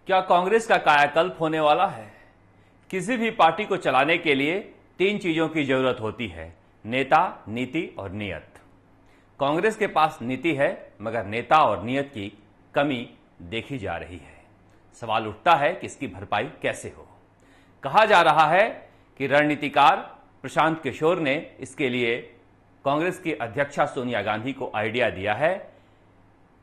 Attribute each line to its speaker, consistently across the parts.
Speaker 1: क्या कांग्रेस का कायाकल्प होने वाला है? किसी भी पार्टी को चलाने के लिए 3 चीजों की जरूरत होती है: नेता, नीति और नियत। कांग्रेस के पास नीति है, मगर नेता और नियत की कमी देखी जा रही है। सवाल उठता है कि इसकी भरपाई कैसे हो। कहा जा रहा है कि रणनीतिकार प्रशांत किशोर ने इसके लिए कांग्रेस की अध्यक्षा सोनिया गांधी को आइडिया दिया है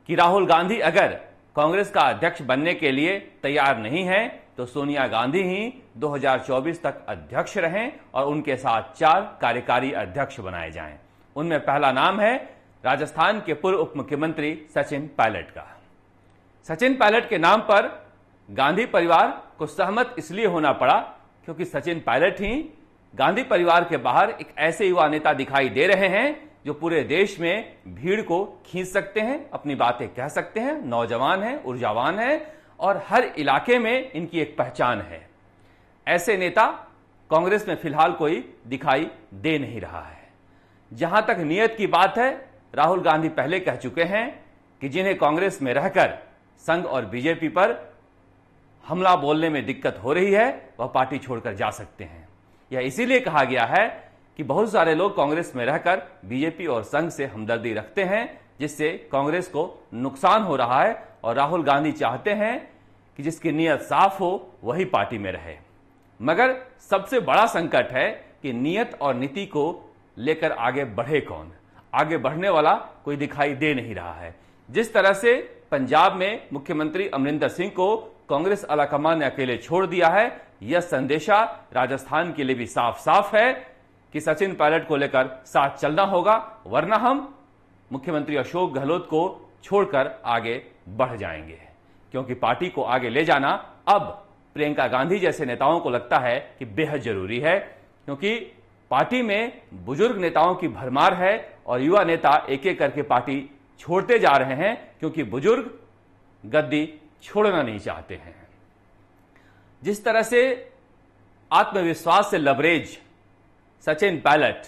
Speaker 1: कि राहुल गांधी अगर कांग्रेस का अध्यक्ष बनने के लिए तैयार नहीं है तो सोनिया गांधी ही 2024 तक अध्यक्ष रहें और उनके साथ 4 कार्यकारी अध्यक्ष बनाए जाएं। उनमें पहला नाम है राजस्थान के पूर्व उप मुख्यमंत्री सचिन पायलट का। सचिन पायलट के नाम पर गांधी परिवार को सहमत इसलिए होना पड़ा क्योंकि सचिन पायलट ही गांधी परिवार के बाहर एक ऐसे युवा नेता दिखाई दे रहे हैं जो पूरे देश में भीड़ को खींच सकते हैं, अपनी बातें कह सकते हैं, नौजवान हैं, ऊर्जावान हैं और हर इलाके में इनकी एक पहचान है। ऐसे नेता कांग्रेस में फिलहाल कोई दिखाई दे नहीं रहा है। जहां तक नियत की बात है, राहुल गांधी पहले कह चुके हैं कि जिन्हें कांग्रेस में रहकर संघ और बीजेपी पर हमला बोलने में दिक्कत हो रही है वह पार्टी छोड़कर जा सकते हैं। यह इसीलिए कहा गया है कि बहुत सारे लोग कांग्रेस में रहकर बीजेपी और संघ से हमदर्दी रखते हैं, जिससे कांग्रेस को नुकसान हो रहा है और राहुल गांधी चाहते हैं कि जिसकी नीयत साफ हो वही पार्टी में रहे। मगर सबसे बड़ा संकट है कि नियत और नीति को लेकर आगे बढ़े कौन? आगे बढ़ने वाला कोई दिखाई दे नहीं रहा है। जिस तरह से पंजाब में मुख्यमंत्री अमरिंदर सिंह को कांग्रेस आलाकमान ने अकेले छोड़ दिया है, यह संदेशा राजस्थान के लिए भी साफ साफ है कि सचिन पायलट को लेकर साथ चलना होगा, वरना हम मुख्यमंत्री अशोक गहलोत को छोड़कर आगे बढ़ जाएंगे। क्योंकि पार्टी को आगे ले जाना अब प्रियंका गांधी जैसे नेताओं को लगता है कि बेहद जरूरी है, क्योंकि पार्टी में बुजुर्ग नेताओं की भरमार है और युवा नेता एक एक करके पार्टी छोड़ते जा रहे हैं क्योंकि बुजुर्ग गद्दी छोड़ना नहीं चाहते हैं। जिस तरह से आत्मविश्वास से लबरेज सचिन पायलट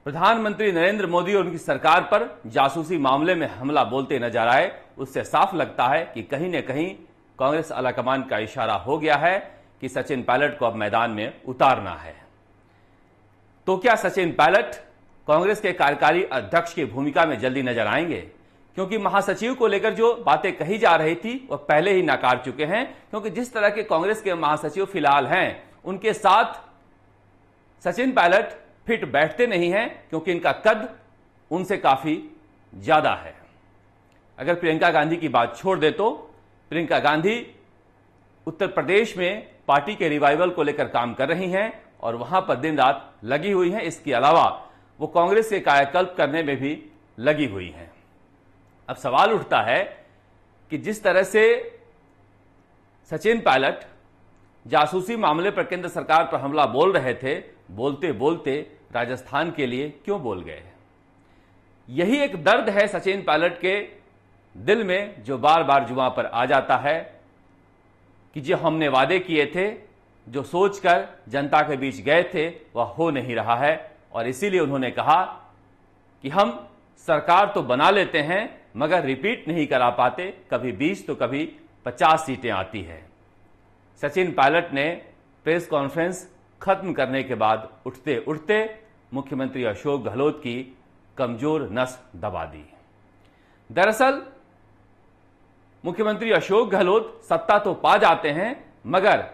Speaker 1: प्रधानमंत्री नरेंद्र मोदी और उनकी सरकार पर जासूसी मामले में हमला बोलते नजर आए, उससे साफ लगता है कि कहीं न कहीं कांग्रेस आलाकमान का इशारा हो गया है कि सचिन पायलट को अब मैदान में उतारना है। तो क्या सचिन पायलट कांग्रेस के कार्यकारी अध्यक्ष की भूमिका में जल्दी नजर आएंगे? क्योंकि महासचिव को लेकर जो बातें कही जा रही थी वह पहले ही नकार चुके हैं, क्योंकि जिस तरह के कांग्रेस के महासचिव फिलहाल हैं उनके साथ सचिन पायलट फिट बैठते नहीं हैं, क्योंकि इनका कद उनसे काफी ज्यादा है। अगर प्रियंका गांधी की बात छोड़ दे तो प्रियंका गांधी उत्तर प्रदेश में पार्टी के रिवाइवल को लेकर काम कर रही हैं और वहां पर दिन रात लगी हुई हैं। इसके अलावा वो कांग्रेस के कायाकल्प करने में भी लगी हुई हैं। अब सवाल उठता है कि जिस तरह से सचिन पायलट जासूसी मामले पर केंद्र सरकार पर हमला बोल रहे थे, बोलते बोलते राजस्थान के लिए क्यों बोल गए? यही एक दर्द है सचिन पायलट के दिल में जो बार बार जुबां पर आ जाता है कि जो हमने वादे किए थे, जो सोचकर जनता के बीच गए थे, वह हो नहीं रहा है। और इसीलिए उन्होंने कहा कि हम सरकार तो बना लेते हैं मगर रिपीट नहीं करा पाते, कभी 20 तो कभी 50 सीटें आती है। सचिन पायलट ने प्रेस कॉन्फ्रेंस खत्म करने के बाद उठते उठते मुख्यमंत्री अशोक गहलोत की कमजोर नस दबा दी। दरअसल मुख्यमंत्री अशोक गहलोत सत्ता तो पा जाते हैं, मगर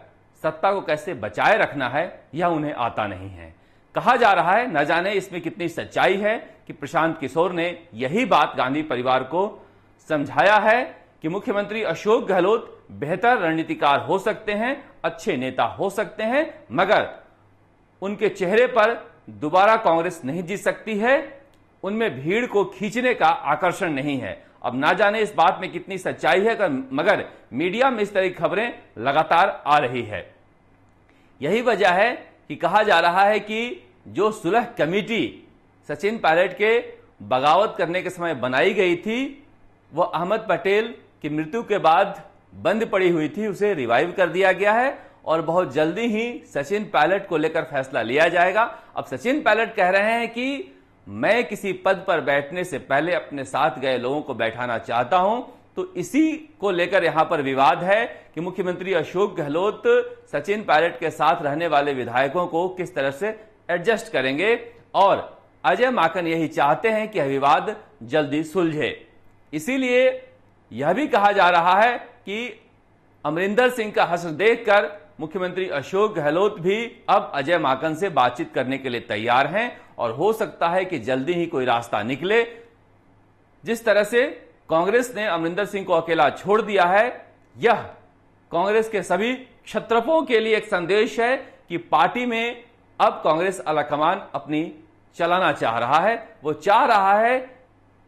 Speaker 1: सत्ता को कैसे बचाए रखना है यह उन्हें आता नहीं है। कहा जा रहा है, न जाने इसमें कितनी सच्चाई है, कि प्रशांत किशोर ने यही बात गांधी परिवार को समझाया है कि मुख्यमंत्री अशोक गहलोत बेहतर रणनीतिकार हो सकते हैं, अच्छे नेता हो सकते हैं, मगर उनके चेहरे पर दोबारा कांग्रेस नहीं जीत सकती है, उनमें भीड़ को खींचने का आकर्षण नहीं है। अब ना जाने इस बात में कितनी सच्चाई है, मगर मीडिया में इस तरह की खबरें लगातार आ रही है। यही वजह है कि कहा जा रहा है कि जो सुलह कमेटी सचिन पायलट के बगावत करने के समय बनाई गई थी, वह अहमद पटेल की मृत्यु के बाद बंद पड़ी हुई थी, उसे रिवाइव कर दिया गया है और बहुत जल्दी ही सचिन पायलट को लेकर फैसला लिया जाएगा। अब सचिन पायलट कह रहे हैं कि मैं किसी पद पर बैठने से पहले अपने साथ गए लोगों को बैठाना चाहता हूं, तो इसी को लेकर यहां पर विवाद है कि मुख्यमंत्री अशोक गहलोत सचिन पायलट के साथ रहने वाले विधायकों को किस तरह से एडजस्ट करेंगे, और अजय माकन यही चाहते हैं कि यह विवाद जल्दी सुलझे। इसीलिए यह भी कहा जा रहा है कि अमरिंदर सिंह का हश्र देखकर मुख्यमंत्री अशोक गहलोत भी अब अजय माकन से बातचीत करने के लिए तैयार हैं, और हो सकता है कि जल्दी ही कोई रास्ता निकले। जिस तरह से कांग्रेस ने अमरिंदर सिंह को अकेला छोड़ दिया है, यह कांग्रेस के सभी क्षत्रपों के लिए एक संदेश है कि पार्टी में अब कांग्रेस आलाकमान अपनी चलाना चाह रहा है। वो चाह रहा है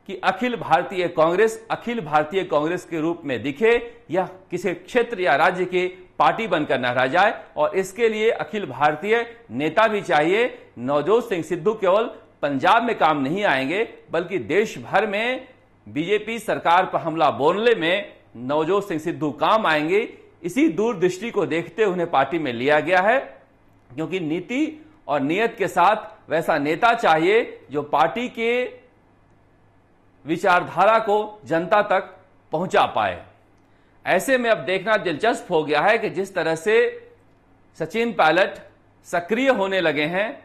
Speaker 1: कि अखिल भारतीय कांग्रेस के रूप में दिखे, यह किसी क्षेत्र या राज्य की पार्टी बनकर न रह जाए, और इसके लिए अखिल भारतीय नेता भी चाहिए। नवजोत सिंह सिद्धू केवल पंजाब में काम नहीं आएंगे, बल्कि देश भर में बीजेपी सरकार पर हमला बोलने में नवजोत सिंह सिद्धू काम आएंगे। इसी दूरदृष्टि को देखते उन्हें पार्टी में लिया गया है, क्योंकि नीति और नियत के साथ वैसा नेता चाहिए जो पार्टी के विचारधारा को जनता तक पहुंचा पाए। ऐसे में अब देखना दिलचस्प हो गया है कि जिस तरह से सचिन पायलट सक्रिय होने लगे हैं,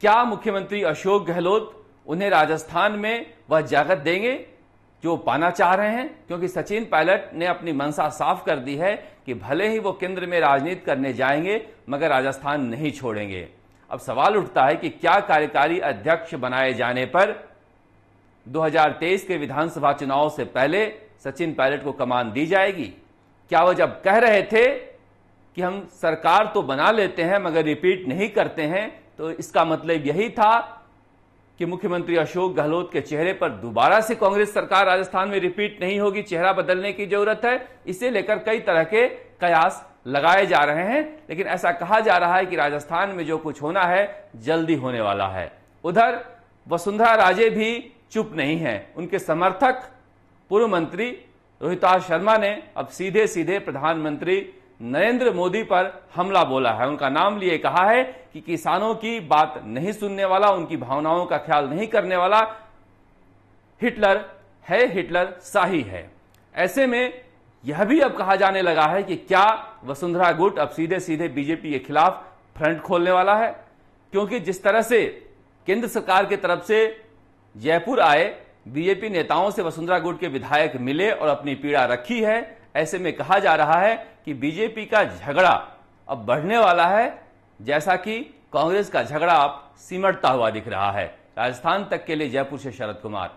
Speaker 1: क्या मुख्यमंत्री अशोक गहलोत उन्हें राजस्थान में वह जगह देंगे जो पाना चाह रहे हैं? क्योंकि सचिन पायलट ने अपनी मंशा साफ कर दी है कि भले ही वो केंद्र में राजनीति करने जाएंगे, मगर राजस्थान नहीं छोड़ेंगे। अब सवाल उठता है कि क्या कार्यकारी अध्यक्ष बनाए जाने पर 2023 के विधानसभा चुनाव से पहले सचिन पायलट को कमान दी जाएगी? क्या वह जब कह रहे थे कि हम सरकार तो बना लेते हैं मगर रिपीट नहीं करते हैं, तो इसका मतलब यही था कि मुख्यमंत्री अशोक गहलोत के चेहरे पर दोबारा से कांग्रेस सरकार राजस्थान में रिपीट नहीं होगी, चेहरा बदलने की जरूरत है। इसे लेकर कई तरह के कयास लगाए जा रहे हैं, लेकिन ऐसा कहा जा रहा है कि राजस्थान में जो कुछ होना है जल्दी होने वाला है। उधर वसुंधरा राजे भी चुप नहीं है। उनके समर्थक पूर्व मंत्री रोहिताश शर्मा ने अब सीधे सीधे प्रधानमंत्री नरेंद्र मोदी पर हमला बोला है। उनका नाम लिए कहा है कि किसानों की बात नहीं सुनने वाला, उनकी भावनाओं का ख्याल नहीं करने वाला हिटलर है, हिटलर शाही है। ऐसे में यह भी अब कहा जाने लगा है कि क्या वसुंधरा गुट अब सीधे सीधे बीजेपी के खिलाफ फ्रंट खोलने वाला है, क्योंकि जिस तरह से केंद्र सरकार की तरफ से जयपुर आए बीजेपी नेताओं से वसुंधरा गुट के विधायक मिले और अपनी पीड़ा रखी है। ऐसे में कहा जा रहा है कि बीजेपी का झगड़ा अब बढ़ने वाला है, जैसा कि कांग्रेस का झगड़ा अब सिमटता हुआ दिख रहा है। राजस्थान तक के लिए जयपुर से शरद कुमार।